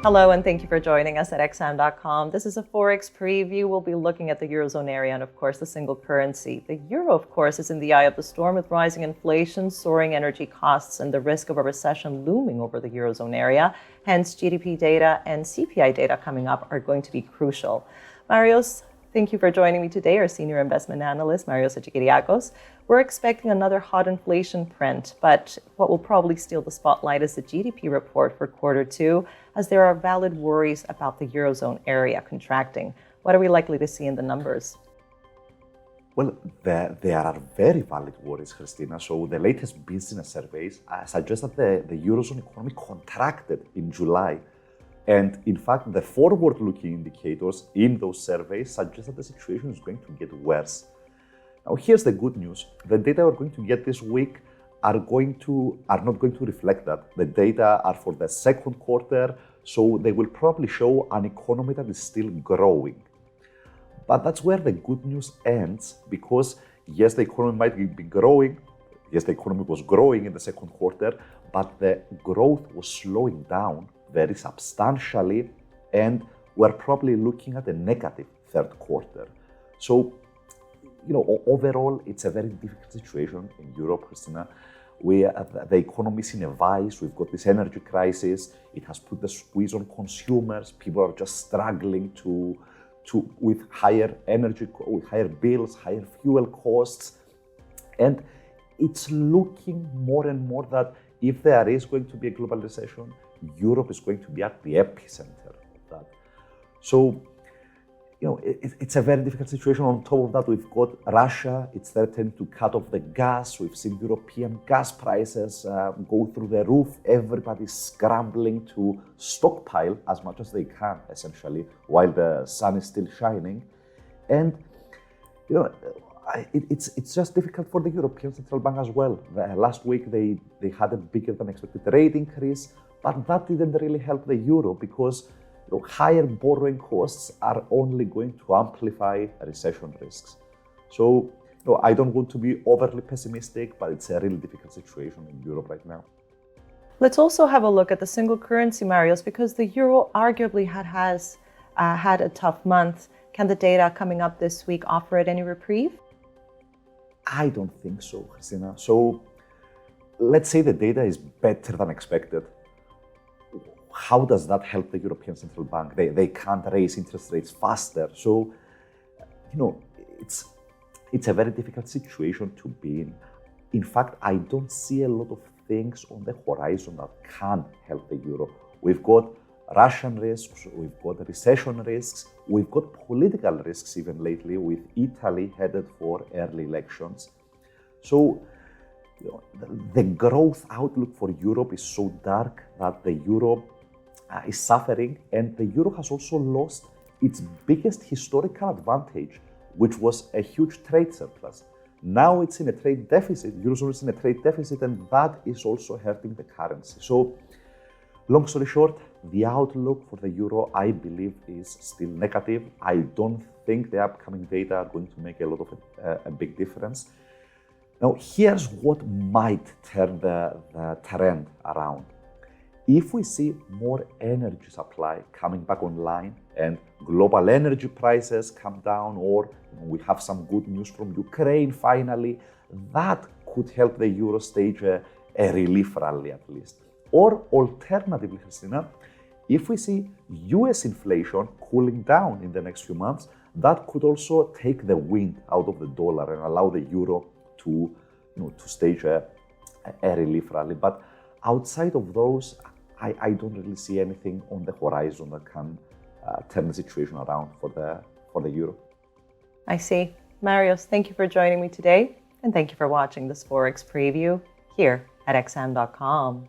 Hello, and thank you for joining us at xam.com. This is a Forex Preview. We'll be looking at the Eurozone area and, of course, the single currency. The euro, of course, is in the eye of the storm with rising inflation, soaring energy costs, and the risk of a recession looming over the Eurozone area. Hence, GDP data and CPI data coming up are going to be crucial. Marios, thank you for joining me today, our senior investment analyst, Marios Hadjikyriacos. We're expecting another hot inflation print, but what will probably steal the spotlight is the GDP report for Q2, as there are valid worries about the Eurozone area contracting. What are we likely to see in the numbers? Well, there are very valid worries, Christina. So the latest business surveys suggest that the Eurozone economy contracted in July. And in fact, the forward-looking indicators in those surveys suggest that the situation is going to get worse. Now, here's the good news. The data we're going to get this week are not going to reflect that. The data are for the second quarter, so they will probably show an economy that is still growing. But that's where the good news ends, because yes, the economy might be growing. Yes, the economy was growing in the second quarter, but the growth was slowing down very substantially, and we're probably looking at a negative third quarter. So, overall, it's a very difficult situation in Europe, Christina. The economy is in a vice. We've got this energy crisis. It has put the squeeze on consumers. People are just struggling with higher energy, with higher bills, higher fuel costs. And it's looking more and more that if there is going to be a global recession, Europe is going to be at the epicenter of that. So, it's a very difficult situation. On top of that, we've got Russia. It's threatening to cut off the gas. We've seen European gas prices go through the roof. Everybody's scrambling to stockpile as much as they can, essentially, while the sun is still shining. And, it's just difficult for the European Central Bank as well. Last week, they had a bigger than expected rate increase, but that didn't really help the euro because higher borrowing costs are only going to amplify recession risks. So, I don't want to be overly pessimistic, but it's a really difficult situation in Europe right now. Let's also have a look at the single currency, Marios, because the euro arguably has had a tough month. Can the data coming up this week offer it any reprieve? I don't think so, Christina. So, let's say the data is better than expected. How does that help the European Central Bank? They can't raise interest rates faster. So, it's a very difficult situation to be in. In fact, I don't see a lot of things on the horizon that can help the euro. We've got Russian risks, we've got recession risks, we've got political risks even lately with Italy headed for early elections. So, the growth outlook for Europe is so dark that the euro is suffering, and the euro has also lost its biggest historical advantage, which was a huge trade surplus. Now it's in a trade deficit, Eurozone is in a trade deficit, and that is also hurting the currency. So, long story short, the outlook for the euro, I believe, is still negative. I don't think the upcoming data are going to make a lot of a big difference. Now, here's what might turn the trend around. If we see more energy supply coming back online and global energy prices come down, or we have some good news from Ukraine finally, that could help the euro stage a relief rally at least. Or alternatively, Christina, if we see US inflation cooling down in the next few months, that could also take the wind out of the dollar and allow the euro to stage a relief rally. But outside of those, I don't really see anything on the horizon that can turn the situation around for the euro. I see. Marios, thank you for joining me today, and thank you for watching this Forex Preview here at xam.com.